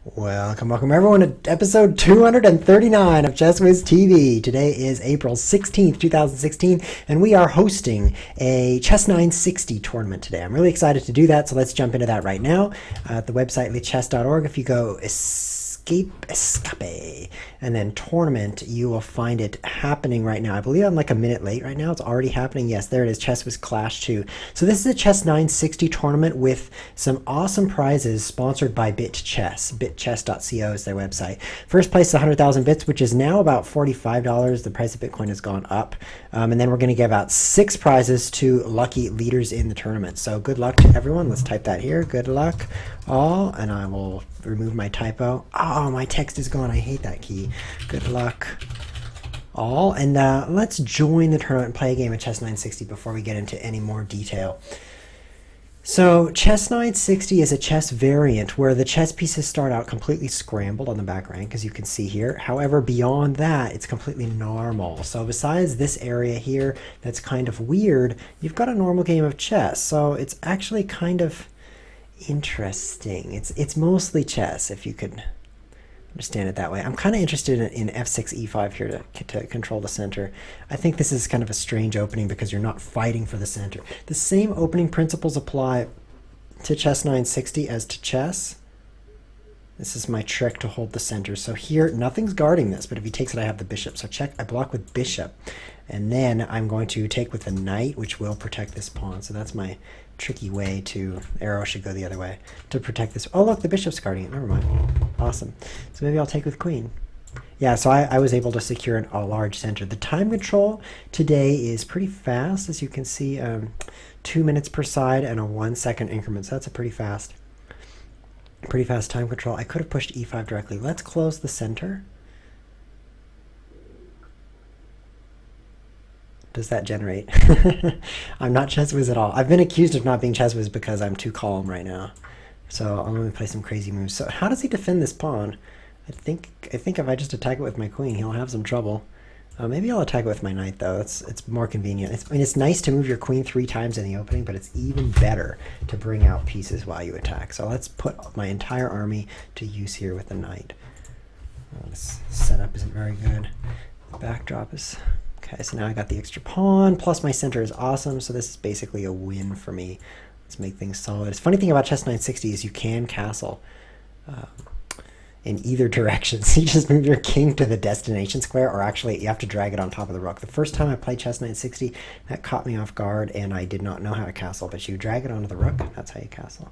Welcome everyone to episode 239 of ChessWhiz TV. Today is April 16th, 2016, and we are hosting a Chess960 tournament today. I'm really excited to do that, so let's jump into that right now. At the website lichess.org, if you go escape, and then tournament, you will find it happening right now. I believe I'm like a minute late right now. It's already happening. Yes, there it is. ChessWhiz Clash 2. So this is a Chess960 tournament with some awesome prizes sponsored by BitChess. BitChess.co is their website. First place is 100,000 bits, which is now about $45. The price of Bitcoin has gone up. And then we're going to give out 6 prizes to lucky leaders in the tournament. So good luck to everyone. Let's type that here. Good luck all. And I will remove my typo. Oh, my text is gone. I hate that key. Good luck all. And let's join the tournament and play a game of Chess960 before we get into any more detail. So Chess960 is a chess variant where the chess pieces start out completely scrambled on the back rank, as you can see here. However, beyond that, it's completely normal. So besides this area here that's kind of weird, you've got a normal game of chess. So it's actually kind of interesting. It's mostly chess, if you could understand it that way. I'm kind of interested in f6 e5 here to control the center. I think this is kind of a strange opening because you're not fighting for the center. The same opening principles apply to Chess960 as to chess. This is my trick to hold the center. So here, nothing's guarding this, but if he takes it, I have the bishop. So check, I block with bishop. And then I'm going to take with the knight, which will protect this pawn. So that's my tricky way to, arrow should go the other way, to protect this. Oh, look, the bishop's guarding it. Never mind. Awesome. So maybe I'll take with queen. Yeah, so I was able to secure a large center. The time control today is pretty fast, as you can see, 2 minutes per side and a 1 second increment. So that's a pretty fast time control. I could have pushed e5 directly. Let's close the center. Does that generate? I'm not ChessWhiz at all. I've been accused of not being ChessWhiz because I'm too calm right now. So I'm going to play some crazy moves. So how does he defend this pawn? I think if I just attack it with my queen, he'll have some trouble. Maybe I'll attack it with my knight, though. It's more convenient. I mean, it's nice to move your queen 3 times in the opening, but it's even better to bring out pieces while you attack. So let's put my entire army to use here with the knight. This setup isn't very good. The backdrop is... Okay, so now I got the extra pawn, plus my center is awesome, so this is basically a win for me. Let's make things solid. The funny thing about Chess960 is you can castle in either direction. So you just move your king to the destination square, or actually you have to drag it on top of the rook. The first time I played Chess960, that caught me off guard, and I did not know how to castle, but you drag it onto the rook, that's how you castle.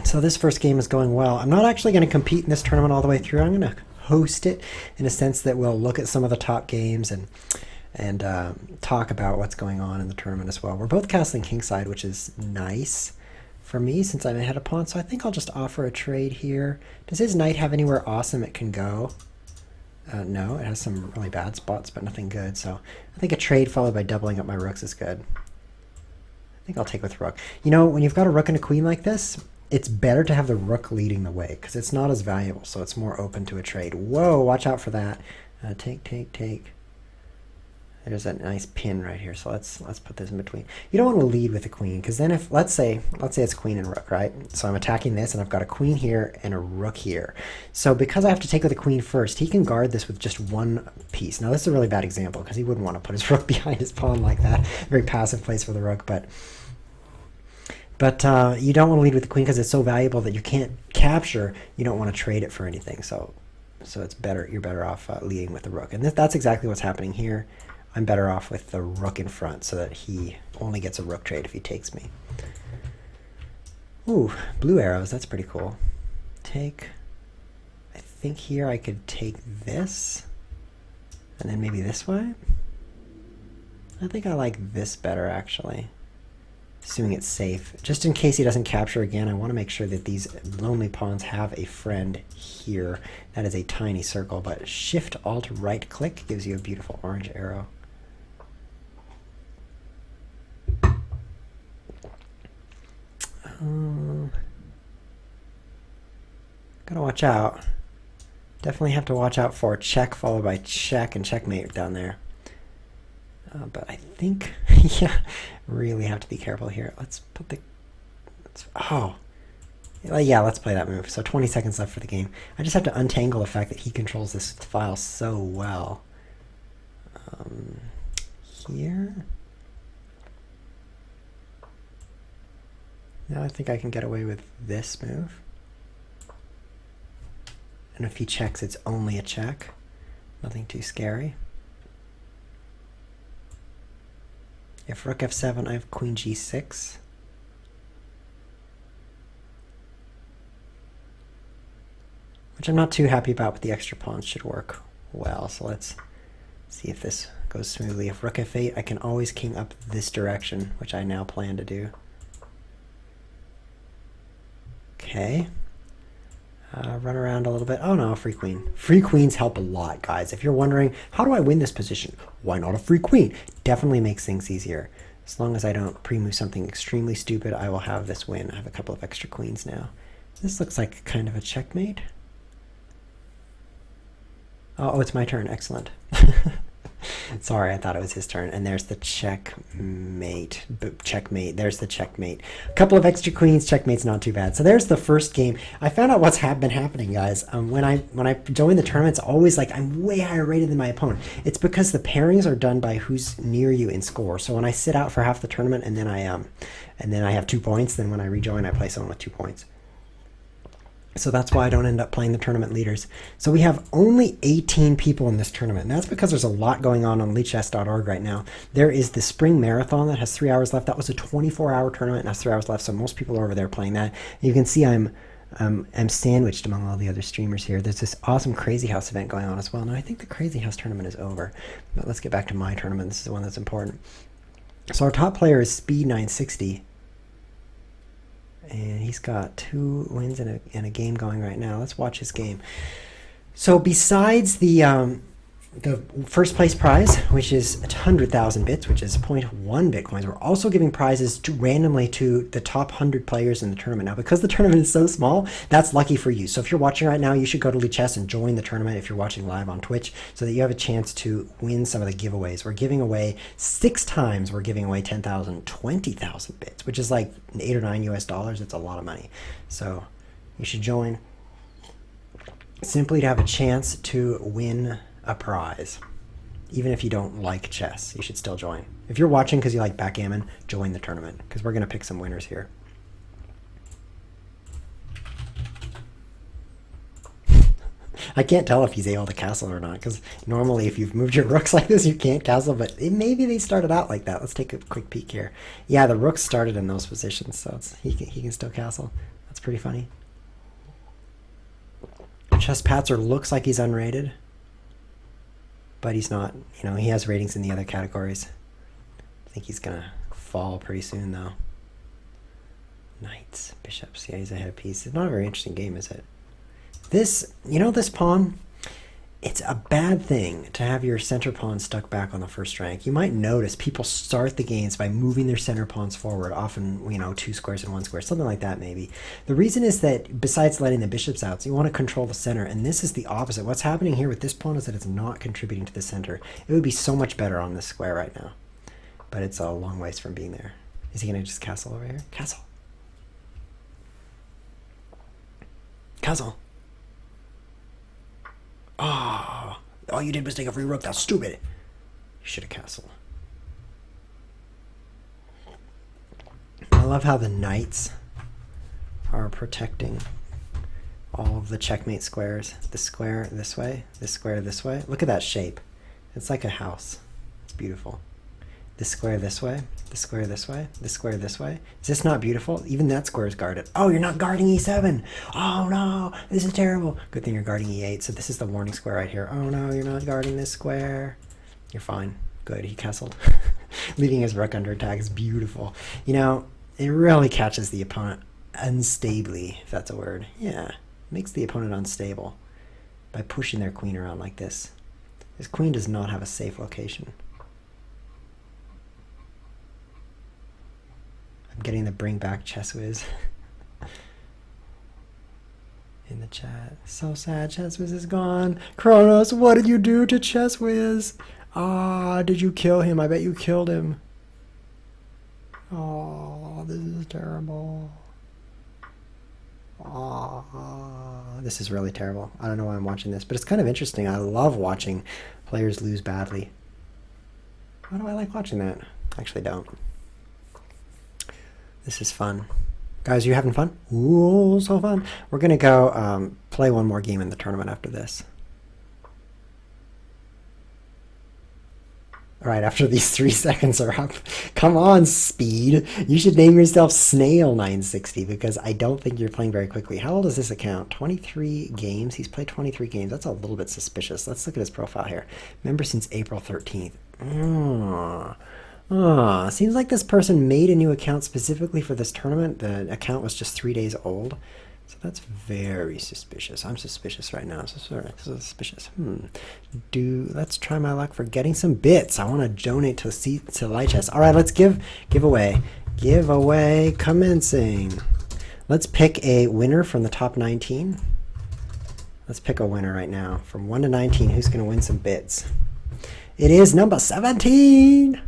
So this first game is going well. I'm not actually going to compete in this tournament all the way through. I'm going to host it in a sense that we'll look at some of the top games and talk about what's going on in the tournament as well. We're both castling kingside, which is nice for me since I'm ahead of pawn, so I think I'll just offer a trade here. Does his knight have anywhere awesome it can go? No, it has some really bad spots, but nothing good, so I think a trade followed by doubling up my rooks is good. I think I'll take with rook. You know, when you've got a rook and a queen like this, it's better to have the rook leading the way because it's not as valuable, so it's more open to a trade. Whoa, watch out for that. Take. There's a nice pin right here, so let's put this in between. You don't want to lead with the queen because then if, let's say it's queen and rook, right? So I'm attacking this and I've got a queen here and a rook here. So because I have to take with the queen first, he can guard this with just one piece. Now this is a really bad example because he wouldn't want to put his rook behind his pawn like that. Very passive place for the rook, but you don't want to lead with the queen because it's so valuable that you can't capture. You don't want to trade it for anything. So it's better. You're better off leading with the rook. And that's exactly what's happening here. I'm better off with the rook in front so that he only gets a rook trade if he takes me. Ooh, blue arrows. That's pretty cool. Take. I think here I could take this. And then maybe this way. I think I like this better, actually. Assuming it's safe. Just in case he doesn't capture again, I want to make sure that these lonely pawns have a friend here. That is a tiny circle, but Shift Alt right click gives you a beautiful orange arrow. Gotta watch out. Definitely have to watch out for check followed by check and checkmate down there. But I think, yeah, really have to be careful here. Let's put the, oh, Yeah, let's play that move. So 20 seconds left for the game. I just have to untangle the fact that he controls this file so well. Here. Now I think I can get away with this move. And if he checks, it's only a check. Nothing too scary. If rook f7, I have queen g6. Which I'm not too happy about, but the extra pawns should work well. So let's see if this goes smoothly. If rook f8, I can always king up this direction, which I now plan to do. Okay. Run around a little bit. Oh no, free queen. Free queens help a lot, guys. If you're wondering, how do I win this position? Why not a free queen? Definitely makes things easier. As long as I don't pre-move something extremely stupid, I will have this win. I have a couple of extra queens now. This looks like kind of a checkmate. Oh, it's my turn. Excellent. Sorry, I thought it was his turn. And there's the checkmate. Checkmate. There's the checkmate. A couple of extra queens. Checkmate's not too bad. So there's the first game. I found out what's been happening, guys. When I join the tournament, it's always like I'm way higher rated than my opponent. It's because the pairings are done by who's near you in score. So when I sit out for half the tournament and then I have 2 points, then when I rejoin, I play someone with 2 points. So that's why I don't end up playing the tournament leaders. So we have only 18 people in this tournament. And that's because there's a lot going on leechess.org right now. There is the spring marathon that has 3 hours left. That was a 24-hour tournament and has 3 hours left. So most people are over there playing that. And you can see I'm sandwiched among all the other streamers here. There's this awesome Crazy House event going on as well. Now I think the Crazy House tournament is over. But let's get back to my tournament. This is the one that's important. So our top player is Speed960. And he's got 2 wins in a game going right now. Let's watch his game. So besides the first place prize, which is 100,000 bits, which is 0.1 bitcoins, we're also giving prizes randomly to the top 100 players in the tournament. Now, because the tournament is so small, that's lucky for you. So if you're watching right now, you should go to Chess and join the tournament if you're watching live on Twitch so that you have a chance to win some of the giveaways. We're giving away 6 times. We're giving away 10,000, 20,000 bits, which is like $8 or $9 US. It's a lot of money. So you should join simply to have a chance to win a prize. Even if you don't like chess, you should still join. If you're watching because you like backgammon, join the tournament because we're going to pick some winners here. I can't tell if he's able to castle or not because normally if you've moved your rooks like this, you can't castle, but maybe they started out like that. Let's take a quick peek here. Yeah, the rooks started in those positions, so he can still castle. That's pretty funny. Chess Patzer looks like he's unrated. But he's not, he has ratings in the other categories. I think he's going to fall pretty soon, though. Knights, bishops, yeah, he's ahead of piece. It's not a very interesting game, is it? This, this pawn, it's a bad thing to have your center pawn stuck back on the first rank. You might notice people start the games by moving their center pawns forward, often, 2 squares and 1 square, something like that maybe. The reason is that besides letting the bishops out, so you want to control the center, and this is the opposite. What's happening here with this pawn is that it's not contributing to the center. It would be so much better on this square right now, but it's a long ways from being there. Is he going to just castle over here? Castle. Castle. Oh, all you did was take a free rook. That's stupid. You should have castled. I love how the knights are protecting all of the checkmate squares. The square this way, this square this way. Look at that shape. It's like a house. It's beautiful. This square this way, this square this way, this square this way. Is this not beautiful? Even that square is guarded. Oh, you're not guarding e7. Oh no, this is terrible. Good thing you're guarding e8. So this is the warning square right here. Oh no, you're not guarding this square. You're fine. Good, he castled. Leaving his rook under attack is beautiful. It really catches the opponent unstably, if that's a word. Yeah, makes the opponent unstable by pushing their queen around like this. His queen does not have a safe location. I'm getting the bring back ChessWhiz in the chat. So sad, ChessWhiz is gone. Kronos, what did you do to ChessWhiz? Ah, did you kill him? I bet you killed him. Oh, this is terrible. Oh, this is really terrible. I don't know why I'm watching this, but it's kind of interesting. I love watching players lose badly. Why do I like watching that? I actually don't. This is fun. Guys, you having fun? Ooh, so fun. We're going to go play one more game in the tournament after this. All right, after these 3 seconds are up, come on, Speed. You should name yourself Snail960 because I don't think you're playing very quickly. How old is this account? 23 games? He's played 23 games. That's a little bit suspicious. Let's look at his profile here. Member since April 13th. Seems like this person made a new account specifically for this tournament. The account was just 3 days old. So that's very suspicious. I'm suspicious right now. Suspicious. Let's try my luck for getting some bits. I want to donate to Light Chess. All right, let's give away. Giveaway commencing. Let's pick a winner from the top 19. Let's pick a winner right now. From 1 to 19, who's going to win some bits? It is number 17.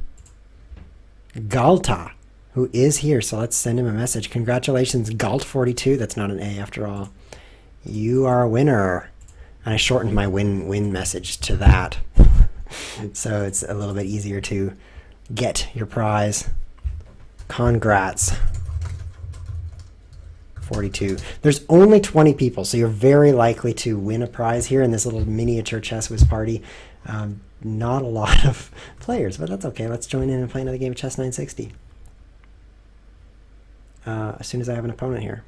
Galta, who is here. So let's send him a message. Congratulations, Galt42. That's not an A after all. You are a winner. And I shortened my win message to that. So it's a little bit easier to get your prize. Congrats. 42. There's only 20 people, so you're very likely to win a prize here in this little miniature ChessWhiz party. Not a lot of players, but that's okay. Let's join in and play another game of Chess960. As soon as I have an opponent here.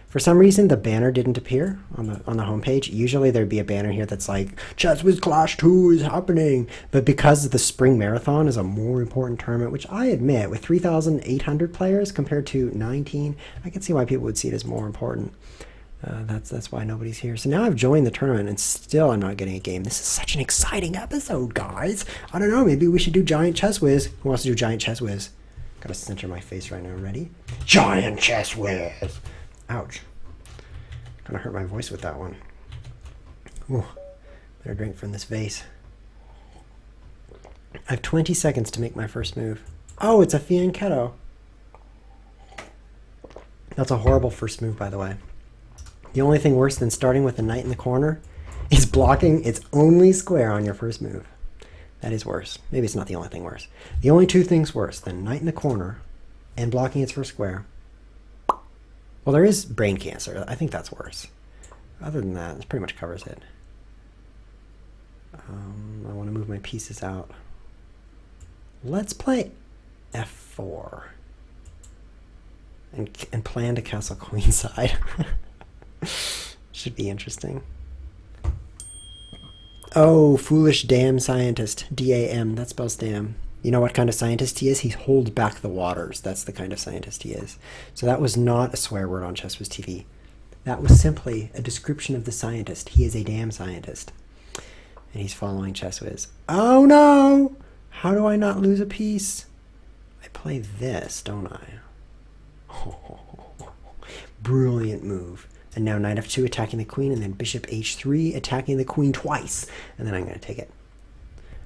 For some reason, the banner didn't appear on the homepage. Usually there'd be a banner here that's like, ChessWhiz Clash 2 is happening. But because the Spring Marathon is a more important tournament, which I admit, with 3,800 players compared to 19, I can see why people would see it as more important. That's why nobody's here. So now I've joined the tournament and still I'm not getting a game. This is such an exciting episode, guys. I don't know, maybe we should do Giant ChessWhiz. Who wants to do Giant ChessWhiz? Gotta center my face right now. Ready? Giant ChessWhiz! Ouch. Gonna hurt my voice with that one. Ooh, better drink from this vase. I have 20 seconds to make my first move. Oh, it's a fianchetto. That's a horrible first move, by the way. The only thing worse than starting with a knight in the corner is blocking its only square on your first move. That is worse. Maybe it's not the only thing worse. The only two things worse than knight in the corner and blocking its first square. Well, there is brain cancer. I think that's worse. Other than that, this pretty much covers it. I want to move my pieces out. Let's play f4 and plan to castle queenside. Should be interesting. Oh, foolish damn scientist. D-A-M. That spells damn. You know what kind of scientist he is? He holds back the waters. That's the kind of scientist he is. So that was not a swear word on ChessWhiz TV. That was simply a description of the scientist. He is a damn scientist. And he's following ChessWhiz. Oh no! How do I not lose a piece? I play this, don't I? Oh, brilliant move. And now knight f2 attacking the queen, and then bishop h3 attacking the queen twice. And then I'm going to take it.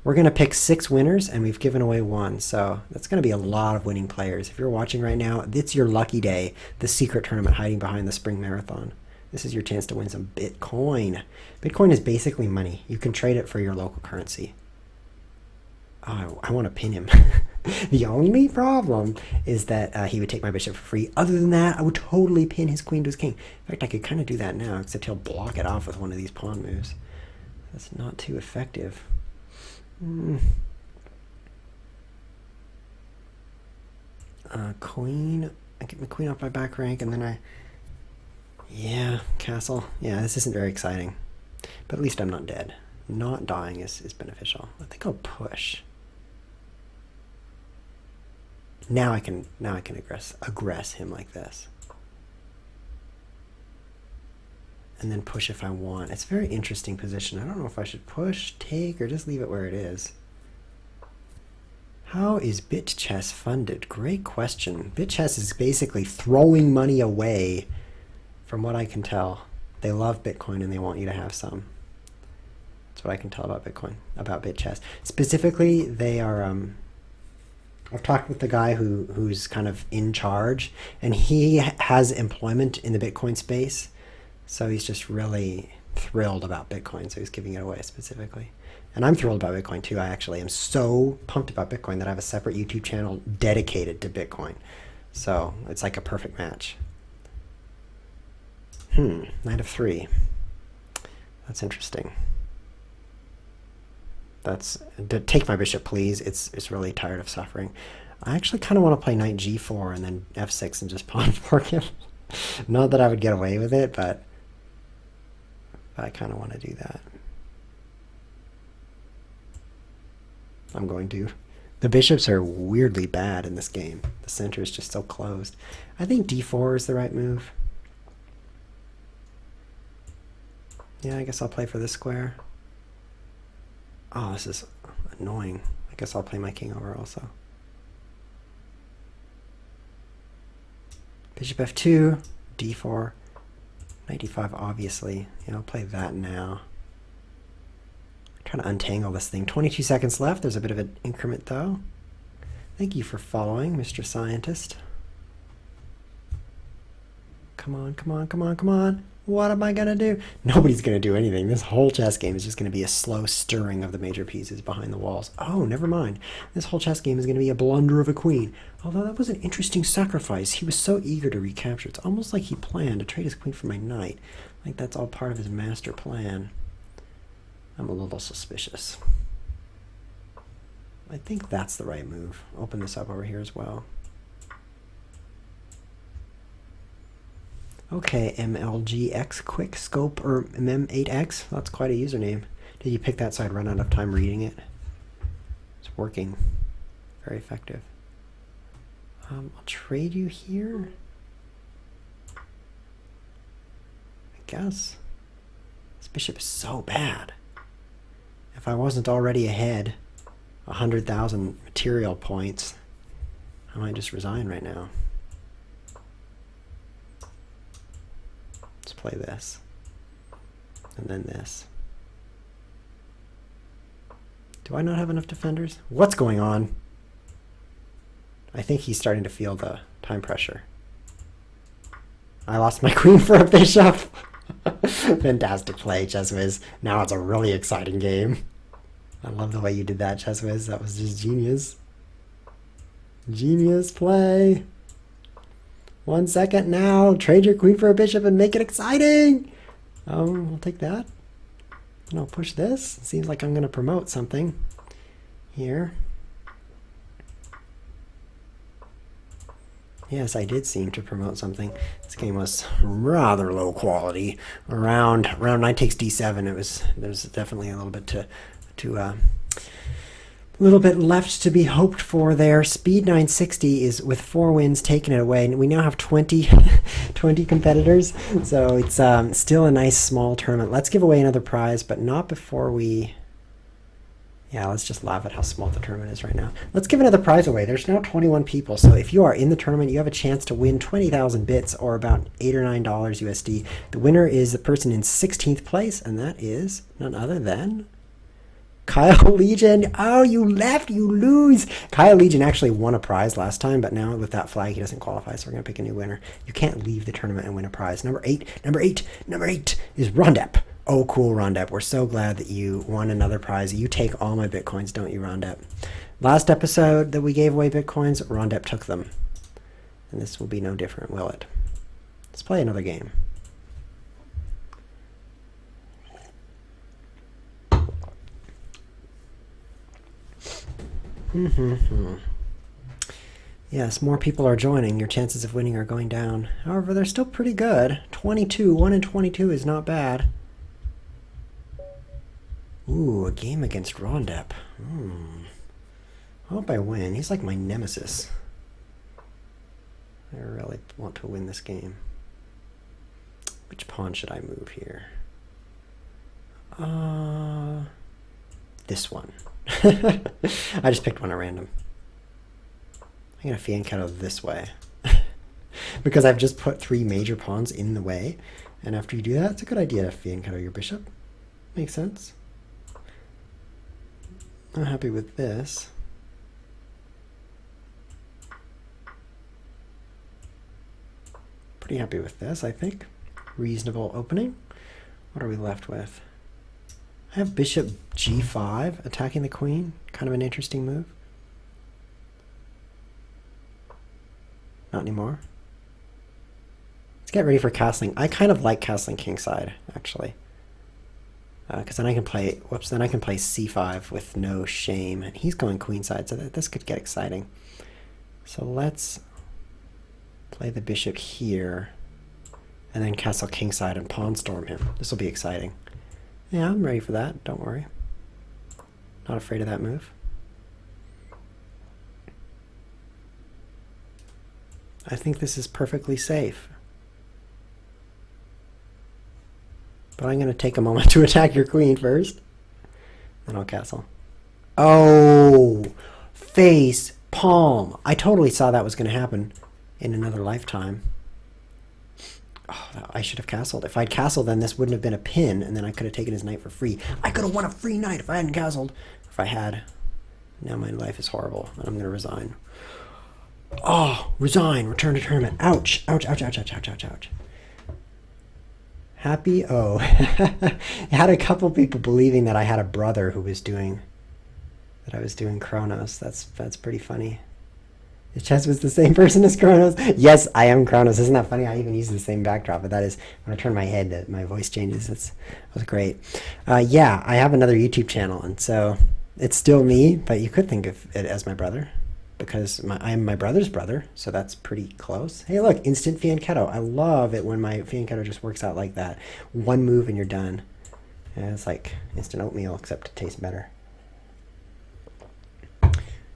We're going to pick 6 winners, and we've given away 1. So that's going to be a lot of winning players. If you're watching right now, it's your lucky day. The secret tournament hiding behind the Spring Marathon. This is your chance to win some Bitcoin. Bitcoin is basically money. You can trade it for your local currency. Oh, I want to pin him. The only problem is that he would take my bishop for free. Other than that, I would totally pin his queen to his king. In fact, I could kind of do that now, except he'll block it off with one of these pawn moves. That's not too effective. Queen. I get my queen off my back rank, and then yeah, castle. Yeah, this isn't very exciting. But at least I'm not dead. Not dying is beneficial. I think I'll push. Now I can aggress him like this. And then push if I want. It's a very interesting position. I don't know if I should push, take, or just leave it where it is. How is BitChess funded? Great question. BitChess is basically throwing money away, from what I can tell. They love Bitcoin and they want you to have some. That's what I can tell about Bitcoin, about BitChess. Specifically, they are I've talked with the guy who's kind of in charge, and he has employment in the Bitcoin space, so he's just really thrilled about Bitcoin, so he's giving it away specifically. And I'm thrilled about Bitcoin too. I actually am so pumped about Bitcoin that I have a separate YouTube channel dedicated to Bitcoin. So it's like a perfect match. Knight of 3. That's interesting. Take my bishop, please. It's really tired of suffering. I actually kind of want to play knight g4 and then f6 and just pawn fork him. Not that I would get away with it, but I kind of want to do that. I'm going to. The bishops are weirdly bad in this game. The center is just so closed. I think d4 is the right move. Yeah, I guess I'll play for this square. Oh, this is annoying. I guess I'll play my king over also. Bishop f2, d4, knight d5, obviously. Yeah, I'll play that now. Trying to untangle this thing. 22 seconds left. There's a bit of an increment, though. Thank you for following, Mr. Scientist. Come on, come on, come on, come on. What am I going to do? Nobody's going to do anything. This whole chess game is just going to be a slow stirring of the major pieces behind the walls. Oh, never mind. This whole chess game is going to be a blunder of a queen. Although that was an interesting sacrifice. He was so eager to recapture. It's almost like he planned to trade his queen for my knight. Like that's all part of his master plan. I'm a little suspicious. I think that's the right move. Open this up over here as well. Okay, MLGX quick scope or MM8X. That's quite a username. Did you pick that so I'd run out of time reading it? It's working. Very effective. I'll trade you here. I guess. This bishop is so bad. If I wasn't already ahead 100,000 material points, I might just resign right now. Let's play this. And then this. Do I not have enough defenders? What's going on? I think he's starting to feel the time pressure. I lost my queen for a bishop. Fantastic play, ChessWhiz. Now it's a really exciting game. I love the way you did that, ChessWhiz. That was just genius. Genius play. 1 second now. Trade your queen for a bishop and make it exciting. I'll take that. And I'll push this. It seems like I'm going to promote something here. Yes, I did seem to promote something. This game was rather low quality. Around knight takes d7, there's definitely a little bit left to be hoped for there. Speed 960 is with 4 wins taking it away, and we now have 20 competitors. So it's still a nice small tournament. Let's give away another prize, but not before we. Yeah, let's just laugh at how small the tournament is right now. Let's give another prize away. There's now 21 people, so if you are in the tournament, you have a chance to win 20,000 bits, or about $8 or $9 USD. The winner is the person in 16th place, and that is none other than Kyle Legion. Oh, you left, you lose. Kyle Legion actually won a prize last time, but now with that flag, he doesn't qualify, so we're going to pick a new winner. You can't leave the tournament and win a prize. Number 8 is Rondep. Oh, cool, Rondep. We're so glad that you won another prize. You take all my Bitcoins, don't you, Rondep? Last episode that we gave away Bitcoins, Rondep took them. And this will be no different, will it? Let's play another game. Yes, more people are joining. Your chances of winning are going down. However, they're still pretty good. 22. 1 in 22 is not bad. Ooh, a game against Rondep. I hope I win. He's like my nemesis. I really want to win this game. Which pawn should I move here? This one. I just picked one at random. I'm going to fianchetto this way. Because I've just put 3 major pawns in the way. And after you do that, it's a good idea to fianchetto your bishop. Makes sense. I'm happy with this. Pretty happy with this, I think. Reasonable opening. What are we left with? I have bishop g5 attacking the queen. Kind of an interesting move. Not anymore. Let's get ready for castling. I kind of like castling kingside, actually. Because then I can play, whoops, then I can play c5 with no shame. And he's going queenside, so this could get exciting. So let's play the bishop here, and then castle kingside and pawn storm him. This will be exciting. Yeah, I'm ready for that, don't worry. Not afraid of that move. I think this is perfectly safe. But I'm going to take a moment to attack your queen first. Then I'll castle. Oh! Face palm. I totally saw that was going to happen in another lifetime. Oh, I should have castled. If I'd castled, then this wouldn't have been a pin, and then I could have taken his knight for free. I could have won a free knight if I hadn't castled. If I had. Now my life is horrible, and I'm going to resign. Oh, resign. Return to tournament. Ouch. Ouch, ouch, ouch, ouch, ouch, ouch, ouch. Happy? Oh. I had a couple people believing that I had a brother who was doing, that I was doing Kronos. That's pretty funny. Is ChessWhiz the same person as Kronos? Yes, I am Kronos. Isn't that funny? I even use the same backdrop, but that is, when I turn my head, my voice changes. That was great. Yeah, I have another YouTube channel, and so it's still me, but you could think of it as my brother, because I'm my brother's brother, so that's pretty close. Hey, look, instant fianchetto. I love it when my fianchetto just works out like that. One move and you're done. And it's like instant oatmeal, except it tastes better.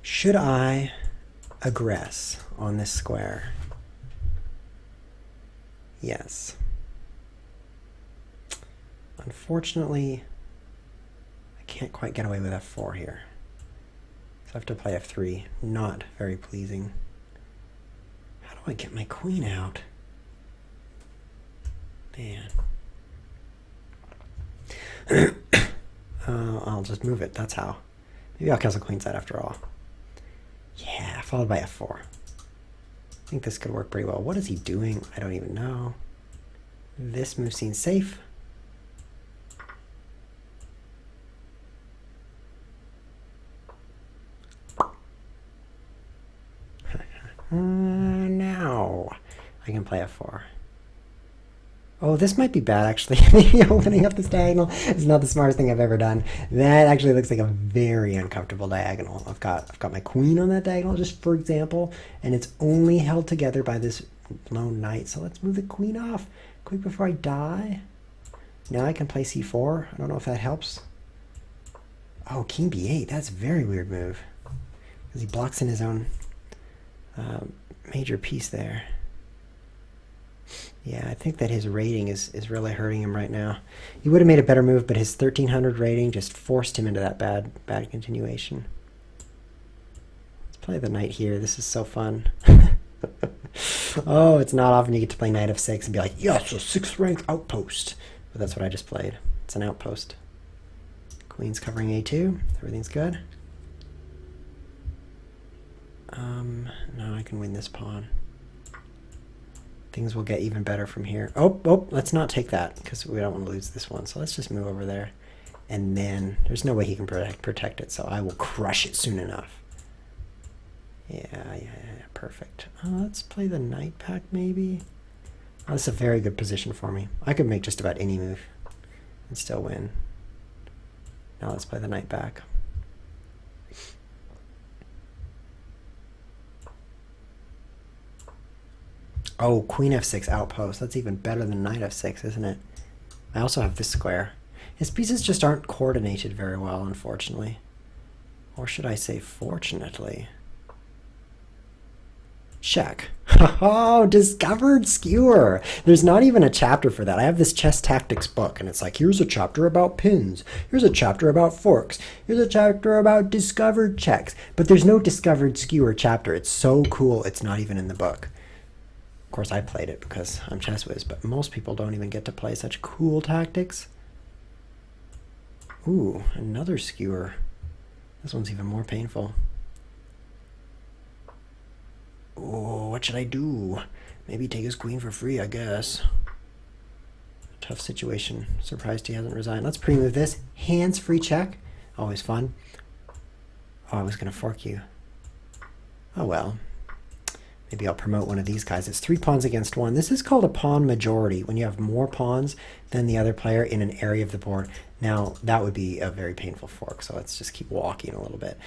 Should I aggress on this square? Yes. Unfortunately, I can't quite get away with f4 here. So I have to play f3. Not very pleasing. How do I get my queen out? Man. I'll just move it. That's how. Maybe I'll castle queenside after all. Yeah, followed by f4. I think this could work pretty well. What is he doing? I don't even know. This move seems safe. Now I can play f4. Oh, this might be bad, actually. Maybe opening up this diagonal is not the smartest thing I've ever done. That actually looks like a very uncomfortable diagonal. I've got my queen on that diagonal, just for example, and it's only held together by this lone knight. So let's move the queen off quick before I die. Now I can play c4. I don't know if that helps. Oh, king b8. That's a very weird move, because he blocks in his own major piece there. Yeah, I think that his rating is really hurting him right now. He would have made a better move, but his 1300 rating just forced him into that bad continuation. Let's play the knight here. This is so fun. Oh, it's not often you get to play knight f6 and be like, yes, a 6th rank outpost. But that's what I just played. It's an outpost. Queen's covering a2. Everything's good. Now I can win this pawn. Things will get even better from here. Oh, let's not take that, because we don't want to lose this one. So let's just move over there. And then there's no way he can protect it, so I will crush it soon enough. Yeah, perfect. Let's play the knight back, maybe. Oh, that's a very good position for me. I could make just about any move and still win. Now let's play the knight back. Oh, queen f6 outpost. That's even better than knight f6, isn't it? I also have this square. His pieces just aren't coordinated very well, unfortunately. Or should I say fortunately? Check. Oh, discovered skewer. There's not even a chapter for that. I have this chess tactics book, and it's like, here's a chapter about pins. Here's a chapter about forks. Here's a chapter about discovered checks. But there's no discovered skewer chapter. It's so cool, it's not even in the book. Of course, I played it because I'm ChessWhiz, but most people don't even get to play such cool tactics. Ooh, another skewer. This one's even more painful. Oh, what should I do? Maybe take his queen for free, I guess. Tough situation. Surprised he hasn't resigned. Let's pre-move this. Hands-free check. Always fun. Oh, I was going to fork you. Oh, well. Maybe I'll promote one of these guys. It's 3 pawns against 1. This is called a pawn majority, when you have more pawns than the other player in an area of the board. Now, that would be a very painful fork, so let's just keep walking a little bit.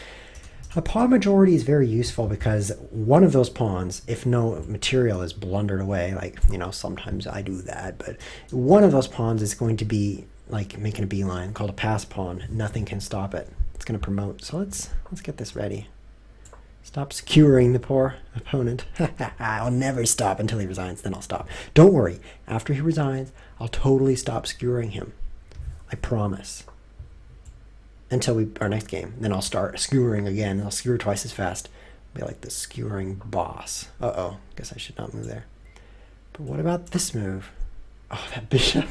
A pawn majority is very useful because one of those pawns, if no material is blundered away, like, you know, sometimes I do that, but one of those pawns is going to be like making a beeline, called a pass pawn. Nothing can stop it. It's going to promote. So let's get this ready. Stop skewering the poor opponent. I'll never stop until he resigns, then I'll stop. Don't worry. After he resigns, I'll totally stop skewering him. I promise. Until our next game. Then I'll start skewering again. I'll skewer twice as fast. I'll be like the skewering boss. Uh-oh. Guess I should not move there. But what about this move? Oh, that bishop.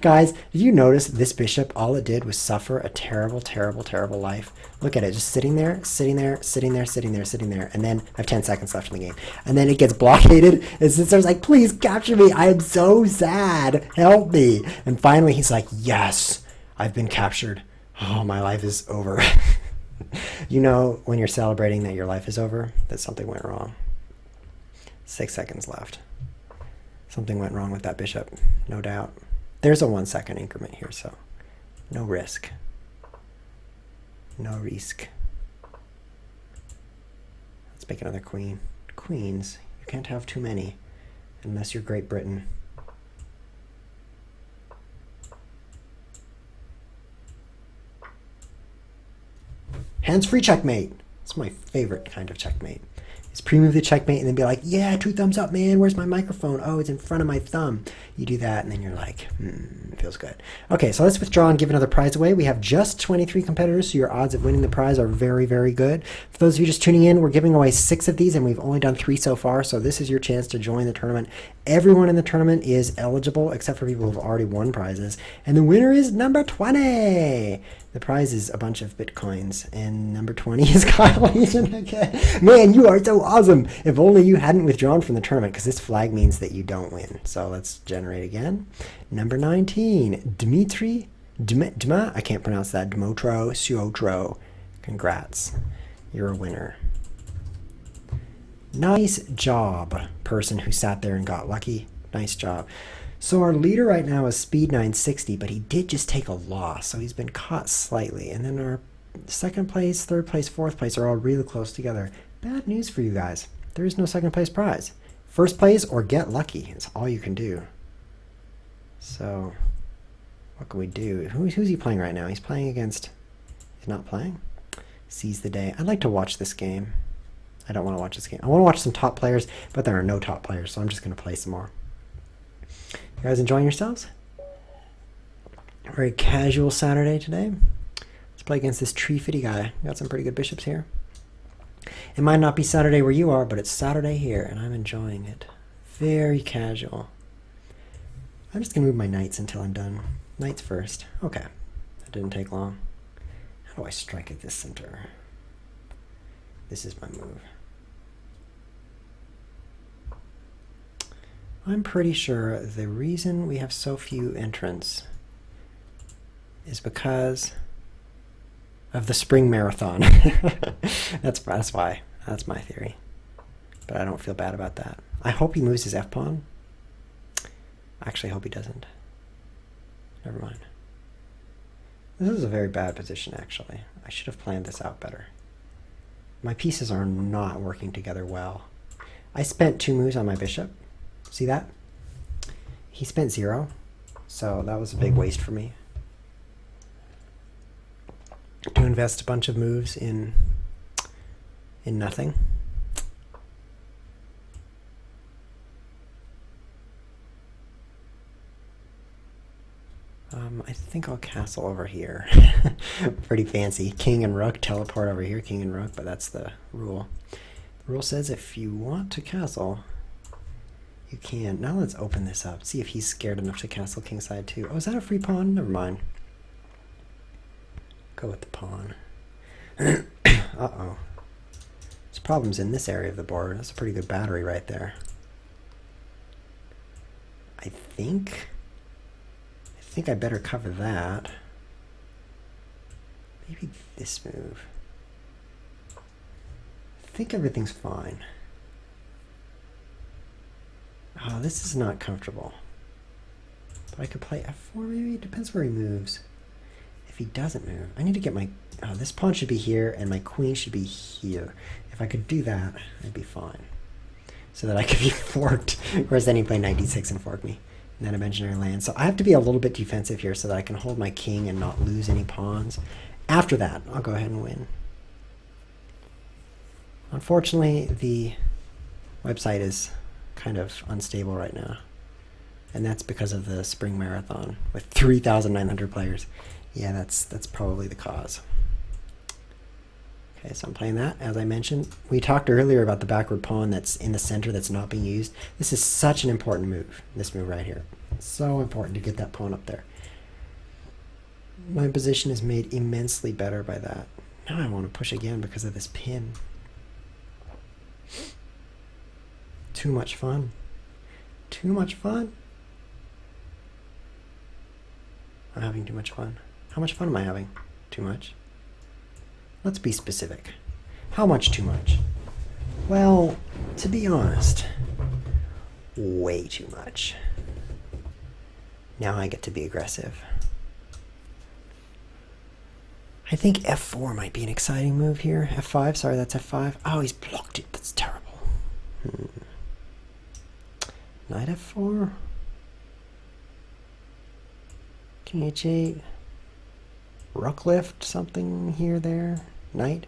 Guys, did you notice this bishop, all it did was suffer a terrible, terrible, terrible life? Look at it, just sitting there, sitting there, sitting there, sitting there, sitting there. And then I have 10 seconds left in the game. And then it gets blockaded. And Sister's like, please capture me. I am so sad. Help me. And finally he's like, yes, I've been captured. Oh, my life is over. You know, when you're celebrating that your life is over, that something went wrong. 6 seconds left. Something went wrong with that bishop, no doubt. There's a 1 second increment here, so no risk. No risk. Let's make another queen. Queens, you can't have too many unless you're Great Britain. Hands-free checkmate. It's my favorite kind of checkmate. Is pre-move the checkmate and then be like, yeah, 2 thumbs up, man. Where's my microphone? Oh, it's in front of my thumb. You do that, and then you're like, it feels good. Okay, so let's withdraw and give another prize away. We have just 23 competitors, so your odds of winning the prize are very, very good. For those of you just tuning in, we're giving away 6 of these, and we've only done 3 so far, so this is your chance to join the tournament. Everyone in the tournament is eligible, except for people who've already won prizes, and the winner is number 20. The prize is a bunch of Bitcoins, and number 20 is Kyle Legion again. Man, you are so awesome. If only you hadn't withdrawn from the tournament, because this flag means that you don't win. So let's generate again. Number 19, Dmitry, Dma, I can't pronounce that, Dmotro Suotro. Congrats. You're a winner. Nice job, person who sat there and got lucky. Nice job. So our leader right now is Speed960, but he did just take a loss, so he's been caught slightly. And then our 2nd place, 3rd place, 4th place are all really close together. Bad news for you guys. There is no 2nd place prize. 1st place or get lucky is all you can do. So what can we do? Who's he playing right now? He's playing against... He's not playing? Seize the day. I'd like to watch this game. I don't want to watch this game. I want to watch some top players, but there are no top players, so I'm just going to play some more. You guys enjoying yourselves? A very casual Saturday today. Let's play against this tree fitty guy. Got some pretty good bishops here. It might not be Saturday where you are, but it's Saturday here, and I'm enjoying it. Very casual. I'm just going to move my knights until I'm done. Knights first. Okay. That didn't take long. How do I strike at this center? This is my move. I'm pretty sure the reason we have so few entrants is because of the spring marathon. That's why. That's my theory. But I don't feel bad about that. I hope he moves his f-pawn. Actually, I hope he doesn't. Never mind. This is a very bad position, actually. I should have planned this out better. My pieces are not working together well. I spent 2 moves on my bishop. See that? He spent 0, so that was a big waste for me. To invest a bunch of moves in nothing. I think I'll castle over here. Pretty fancy. King and rook, teleport over here, king and rook, but that's the rule. The rule says if you want to castle, you can. Now let's open this up. See if he's scared enough to castle kingside too. Oh, is that a free pawn? Never mind. Go with the pawn. Uh-oh. There's problems in this area of the board. That's a pretty good battery right there. I think I better cover that. Maybe this move. I think everything's fine. Oh, this is not comfortable. But I could play f4 maybe? It depends where he moves. If he doesn't move, I need to get my... Oh, this pawn should be here, and my queen should be here. If I could do that, I'd be fine. So that I could be forked. Whereas then he played knight d6 and fork me in that imaginary land. So I have to be a little bit defensive here so that I can hold my king and not lose any pawns. After that, I'll go ahead and win. Unfortunately, the website is kind of unstable right now. And that's because of the spring marathon with 3,900 players. Yeah, that's probably the cause. Okay, so I'm playing that. As I mentioned, we talked earlier about the backward pawn that's in the center that's not being used. This is such an important move, this move right here. So important to get that pawn up there. My position is made immensely better by that. Now I want to push again because of this pin. Too much fun. Too much fun. I'm having too much fun. How much fun am I having? Too much? Let's be specific. How much too much? Well, to be honest, way too much. Now I get to be aggressive. I think f4 might be an exciting move here. f5, sorry, that's f5. Oh, he's blocked it. That's terrible. Knight f4. King h8. Rook lift, something here, there. Knight.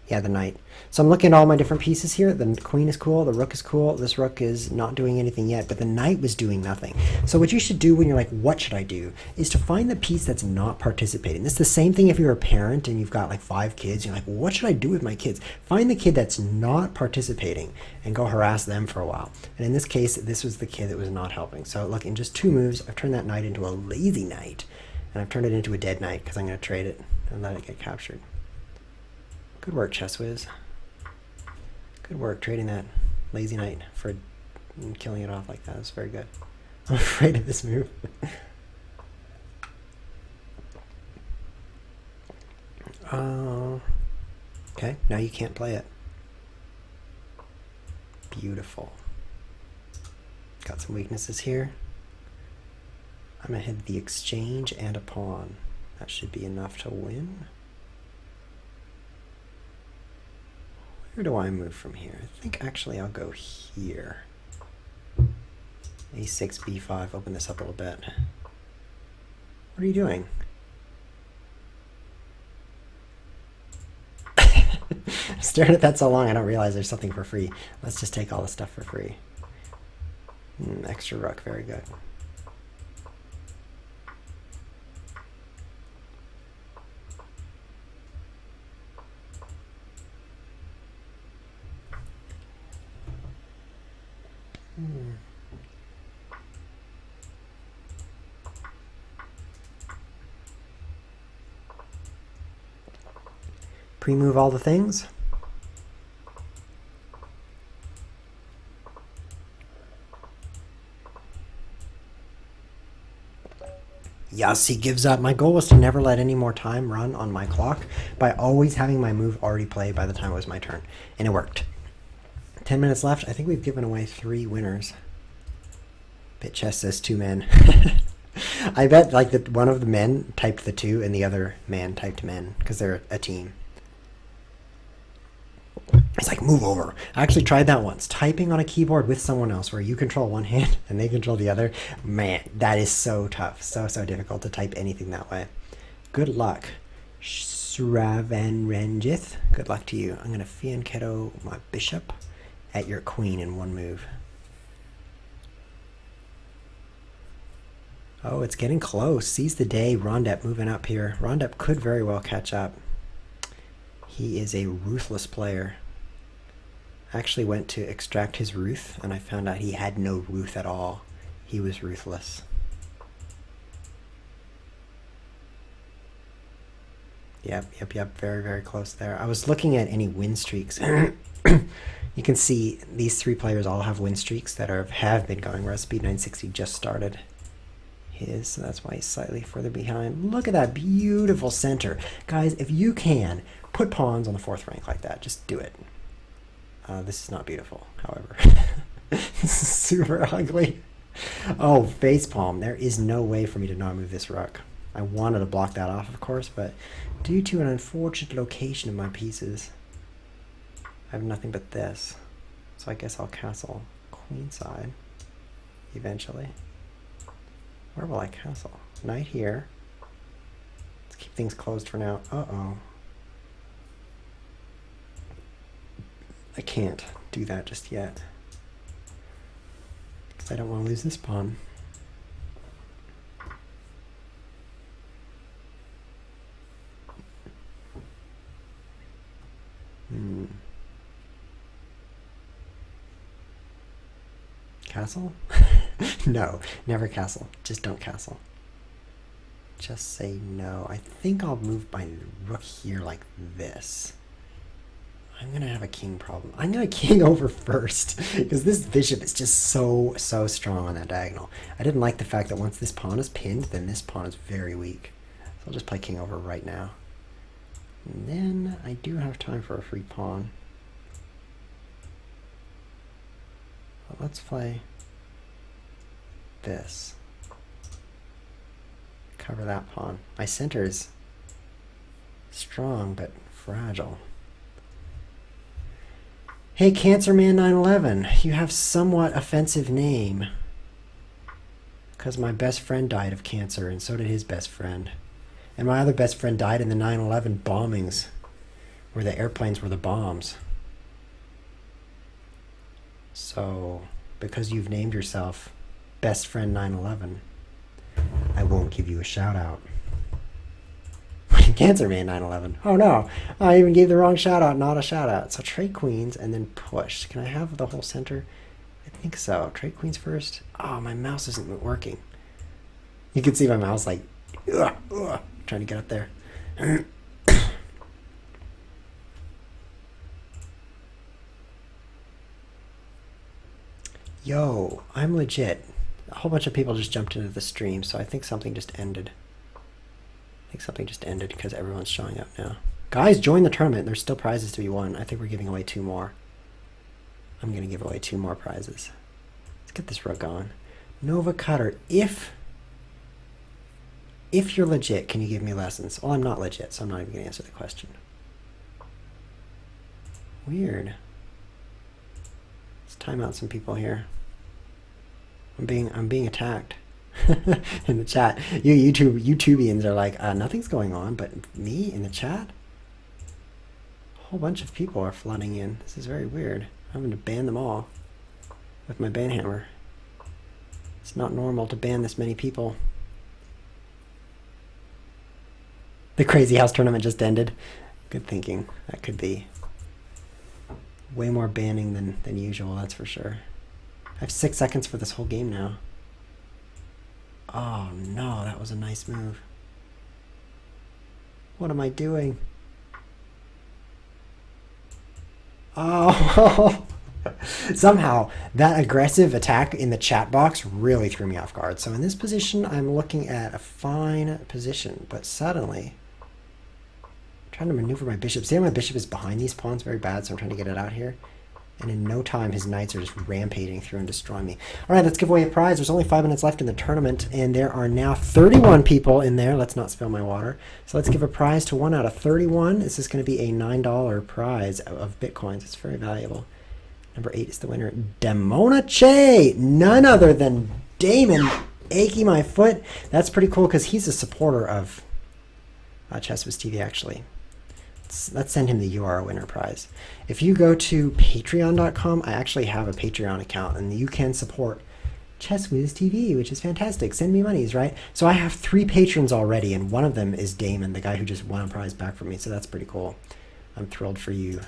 Yeah, the knight. So I'm looking at all my different pieces here. The queen is cool. The rook is cool. This rook is not doing anything yet, but the knight was doing nothing. So what you should do when you're like, what should I do, is to find the piece that's not participating. This is the same thing if you're a parent and you've got like 5 kids. You're like, well, what should I do with my kids? Find the kid that's not participating and go harass them for a while. And in this case, this was the kid that was not helping. So look, in just 2 moves, I've turned that knight into a lazy knight. And I've turned it into a dead knight because I'm going to trade it and let it get captured. Good work, ChessWhiz. Good work trading that lazy knight for killing it off like that. It's very good. I'm afraid of this move. Okay, now you can't play it. Beautiful. Got some weaknesses here. I'm going to hit the exchange and a pawn. That should be enough to win. Where do I move from here? I think actually I'll go here. a6, b5, open this up a little bit. What are you doing? I'm staring at that so long I don't realize there's something for free. Let's just take all the stuff for free. Extra rook, very good. Pre-move all the things. Yes, he gives up. My goal was to never let any more time run on my clock by always having my move already played by the time it was my turn. And it worked. 10 minutes left. I think we've given away 3 winners. BitChess says 2 men. I bet like that one of the men typed the 2 and the other man typed men because they're a team. It's like, move over. I actually tried that once. Typing on a keyboard with someone else where you control one hand and they control the other. Man, that is so tough. So difficult to type anything that way. Good luck. Shravanranjith. Good luck to you. I'm going to fianchetto my bishop at your queen in 1 move. Oh, it's getting close. Seize the day. Rondep moving up here. Rondep could very well catch up. He is a ruthless player. I actually went to extract his ruth, and I found out he had no ruth at all. He was ruthless. Yep. Very, very close there. I was looking at any win streaks. You can see these three players all have win streaks that have been going, whereas Speed960 just started his, so that's why he's slightly further behind. Look at that beautiful center. Guys, if you can, put pawns on the 4th rank like that. Just do it. This is not beautiful, however. This is super ugly. Oh, facepalm. There is no way for me to not move this rook. I wanted to block that off, of course, but due to an unfortunate location of my pieces, I have nothing but this. So I guess I'll castle queenside eventually. Where will I castle? Knight here. Let's keep things closed for now. Uh-oh. I can't do that just yet, because I don't want to lose this pawn. Castle? No, never castle. Just don't castle. Just say no. I think I'll move my rook here like this. I'm going to have a king problem. I'm going to king over first, because this bishop is just so strong on that diagonal. I didn't like the fact that once this pawn is pinned, then this pawn is very weak. So I'll just play king over right now. And then I do have time for a free pawn. But let's play this. Cover that pawn. My center is strong but fragile. Hey, CancerMan911, you have somewhat offensive name. Because my best friend died of cancer, and so did his best friend. And my other best friend died in the 9/11 bombings, where the airplanes were the bombs. So, because you've named yourself Best Friend 9/11, I won't give you a shout out. CancerMan911. Oh no, I even gave the wrong shout out, not a shout out. So trade queens and then push. Can I have the whole center? I think so. Trade queens first. Oh, my mouse isn't working. You can see my mouse like, trying to get up there. Yo, I'm legit. A whole bunch of people just jumped into the stream, so I think something just ended. I think something just ended because everyone's showing up now. Guys, join the tournament. There's still prizes to be won. I think we're giving away 2 more. I'm going to give away 2 more prizes. Let's get this rook on. Nova Cutter, if you're legit, can you give me lessons? Well, I'm not legit, so I'm not even going to answer the question. Weird. Let's time out some people here. I'm being attacked. In the chat. You YouTubians are like, nothing's going on, but me in the chat? A whole bunch of people are flooding in. This is very weird. I'm going to ban them all with my ban hammer. It's not normal to ban this many people. The Crazy House tournament just ended. Good thinking. That could be way more banning than usual, that's for sure. I have 6 seconds for this whole game now. Oh no, that was a nice move. What am I doing? Oh, somehow that aggressive attack in the chat box really threw me off guard. So in this position, I'm looking at a fine position, but suddenly I'm trying to maneuver my bishop. See how my bishop is behind these pawns very bad, so I'm trying to get it out here. And in no time, his knights are just rampaging through and destroying me. All right, let's give away a prize. There's only 5 minutes left in the tournament, and there are now 31 people in there. Let's not spill my water. So let's give a prize to 1 out of 31. This is going to be a $9 prize of Bitcoins. It's very valuable. Number 8 is the winner, Demona Che. None other than Damon Achy My Foot. That's pretty cool because he's a supporter of ChessWhiz TV, actually. Let's send him the You Are a Winner prize. If you go to patreon.com, I actually have a Patreon account, and you can support ChessWhiz TV, which is fantastic. Send me monies, right? So I have 3 patrons already, and one of them is Damon, the guy who just won a prize back from me, so that's pretty cool. I'm thrilled for you.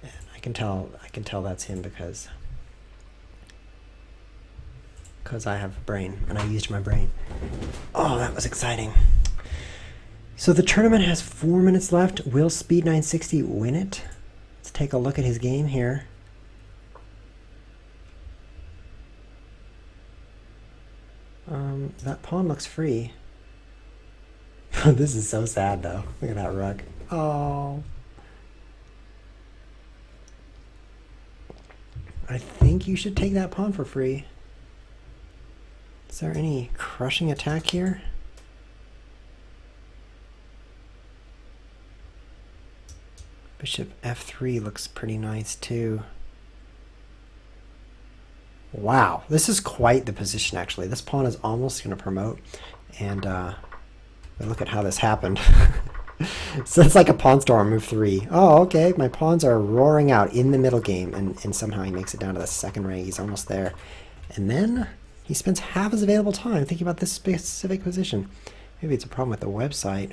And I can tell that's him because I have a brain, and I used my brain. Oh, that was exciting. So the tournament has 4 minutes left. Will Speed960 win it? Let's take a look at his game here. That pawn looks free. This is so sad, though. Look at that rook. Oh. I think you should take that pawn for free. Is there any crushing attack here? Bishop f3 looks pretty nice, too. Wow, this is quite the position, actually. This pawn is almost going to promote. And look at how this happened. So it's like a pawn storm, move 3. Oh, okay, my pawns are roaring out in the middle game, and somehow he makes it down to the second rank. He's almost there. And then he spends half his available time thinking about this specific position. Maybe it's a problem with the website.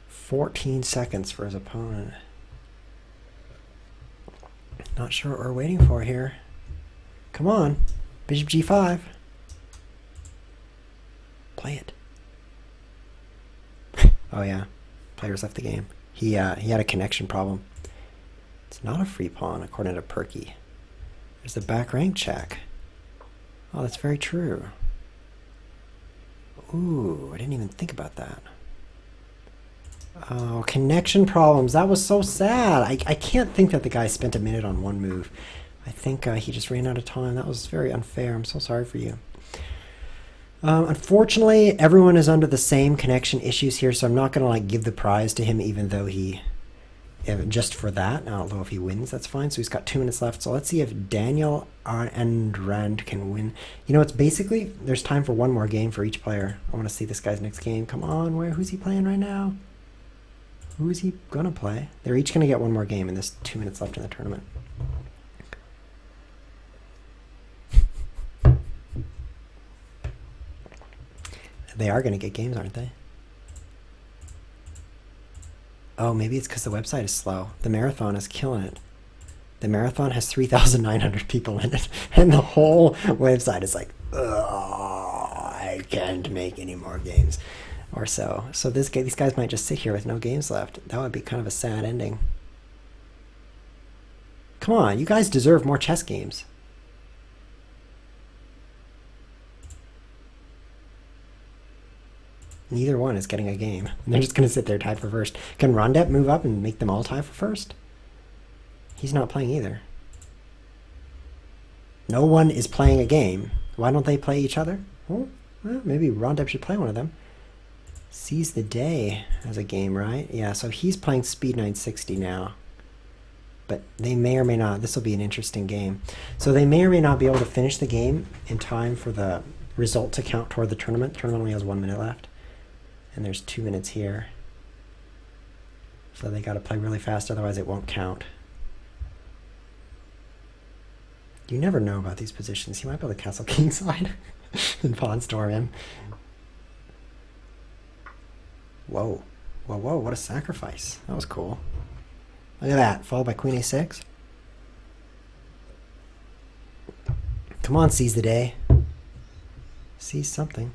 14 seconds for his opponent. Not sure what we're waiting for here. Come on, bishop g5. Play it. Oh yeah, players left the game. He had a connection problem. It's not a free pawn, according to Perky. There's the back rank check. Oh, that's very true. Ooh, I didn't even think about that. Oh, connection problems. That was so sad. I can't think that the guy spent a minute on one move. I think he just ran out of time. That was very unfair. I'm so sorry for you. Unfortunately, everyone is under the same connection issues here, so I'm not going to like give the prize to him, even though he, just for that. I don't know if he wins. That's fine. So he's got 2 minutes left. So let's see if Daniel and Rand can win. You know, it's basically, there's time for one more game for each player. I want to see this guy's next game. Come on, who's he playing right now? Who is he going to play? They're each going to get one more game, and there's 2 minutes left in the tournament. They are going to get games, aren't they? Oh, maybe it's because the website is slow. The marathon is killing it. The marathon has 3,900 people in it, and the whole website is like, I can't make any more games, or so. So these guys might just sit here with no games left. That would be kind of a sad ending. Come on, you guys deserve more chess games. Neither one is getting a game. And they're just going to sit there tied for first. Can Rondet move up and make them all tie for first? He's not playing either. No one is playing a game. Why don't they play each other? Well, maybe Rondet should play one of them. Seize the Day as a game, right? Yeah, so he's playing Speed 960 now. But they may or may not. This will be an interesting game. So they may or may not be able to finish the game in time for the result to count toward the tournament. The tournament only has 1 minute left. And there's 2 minutes here. So they got to play really fast, otherwise it won't count. You never know about these positions. He might be able to castle kingside and pawn storm him. Whoa. Whoa, whoa, what a sacrifice. That was cool. Look at that, followed by queen a6. Come on, seize the day. Seize something.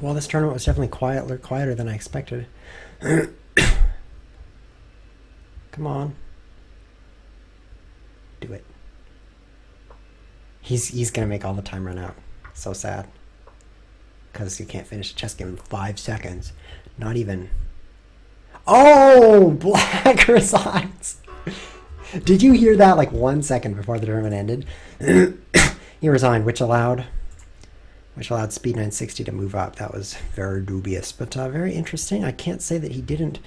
Well, this tournament was definitely quieter than I expected. Come on. Do it. He's going to make all the time run out. So sad. Because you can't finish a chess game in 5 seconds. Not even. Oh! Black resigns! Did you hear that like 1 second before the tournament ended? He resigned, which allowed Speed 960 to move up. That was very dubious, but very interesting. I can't say that he didn't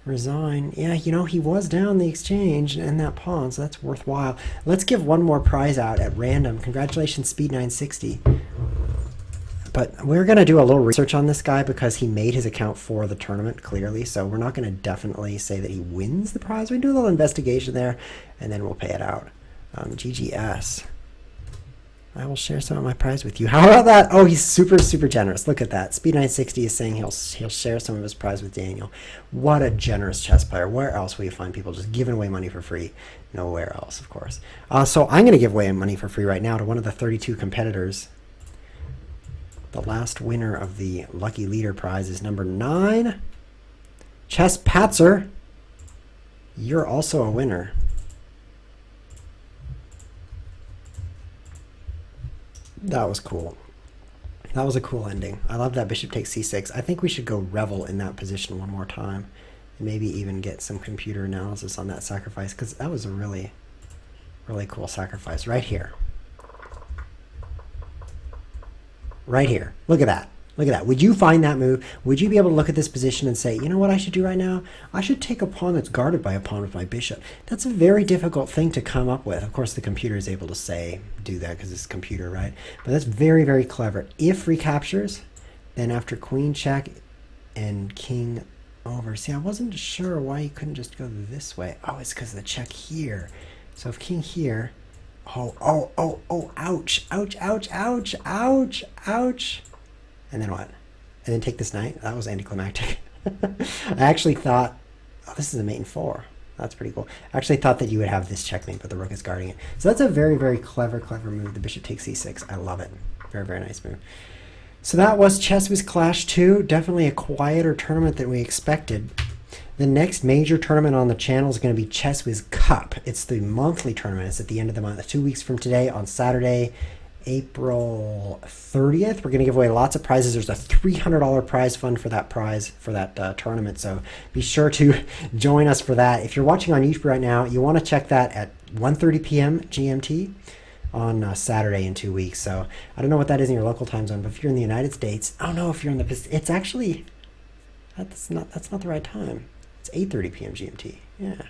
resign. Yeah, you know, he was down the exchange and that pawn, so that's worthwhile. Let's give one more prize out at random. Congratulations, Speed 960. But we're going to do a little research on this guy because he made his account for the tournament, clearly, so we're not going to definitely say that he wins the prize. We do a little investigation there, and then we'll pay it out. GGS. I will share some of my prize with you. How about that? Oh, he's super, super generous. Look at that. Speed 960 is saying he'll share some of his prize with Daniel. What a generous chess player. Where else will you find people just giving away money for free? Nowhere else, of course. So I'm going to give away money for free right now to one of the 32 competitors. The last winner of the Lucky Leader prize is number 9. Chess Patzer, you're also a winner. That was cool. That was a cool ending. I love that bishop takes c6. I think we should go revel in that position one more time. And maybe even get some computer analysis on that sacrifice, because that was a really, really cool sacrifice right here. Right here. Look at that. Look at that. Would you find that move? Would you be able to look at this position and say, you know what I should do right now? I should take a pawn that's guarded by a pawn with my bishop. That's a very difficult thing to come up with. Of course, the computer is able to say, do that because it's a computer, right? But that's very, very clever. If recaptures, then after queen check and king over. See, I wasn't sure why he couldn't just go this way. Oh, it's because of the check here. So if king here, oh, ouch, ouch, ouch, ouch, ouch, ouch. And then what? And then take this knight? That was anticlimactic. I actually thought, oh, this is a mate in 4. That's pretty cool. I actually thought that you would have this checkmate, but the rook is guarding it. So that's a very, very clever, clever move. The bishop takes c6. I love it. Very, very nice move. So that was ChessWhiz Clash 2. Definitely a quieter tournament than we expected. The next major tournament on the channel is going to be ChessWhiz Cup. It's the monthly tournament. It's at the end of the month, 2 weeks from today on Saturday, April 30th. We're going to give away lots of prizes. There's a $300 prize fund for that tournament. So be sure to join us for that. If you're watching on YouTube right now, you want to check that at 1:30 p.m. GMT on Saturday in 2 weeks. So I don't know what that is in your local time zone, but if you're in the United States, I don't know if you're in the Pacific. It's actually, that's not the right time. It's 8:30 p.m. GMT. Yeah.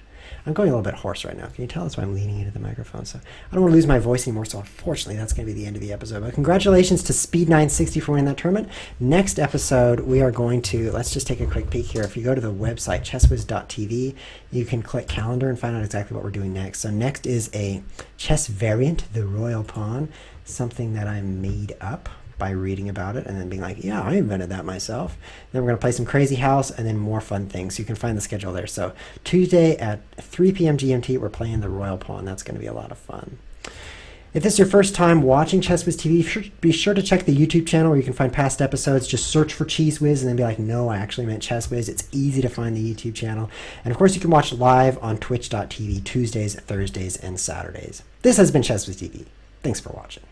I'm going a little bit hoarse right now. Can you tell? That's why I'm leaning into the microphone. So I don't want to lose my voice anymore. So unfortunately, that's going to be the end of the episode. But congratulations to Speed960 for winning that tournament. Next episode, we are going to, let's just take a quick peek here. If you go to the website, chesswiz.tv, you can click calendar and find out exactly what we're doing next. So next is a chess variant, the royal pawn, something that I made up by reading about it and then being like, yeah, I invented that myself. Then we're going to play some Crazy House and then more fun things. You can find the schedule there. So Tuesday at 3 p.m. GMT, we're playing the Royal Pawn. That's going to be a lot of fun. If this is your first time watching ChessWhiz TV, be sure to check the YouTube channel where you can find past episodes. Just search for ChessWhiz and then be like, no, I actually meant ChessWhiz. It's easy to find the YouTube channel. And of course, you can watch live on twitch.tv Tuesdays, Thursdays, and Saturdays. This has been ChessWhiz TV. Thanks for watching.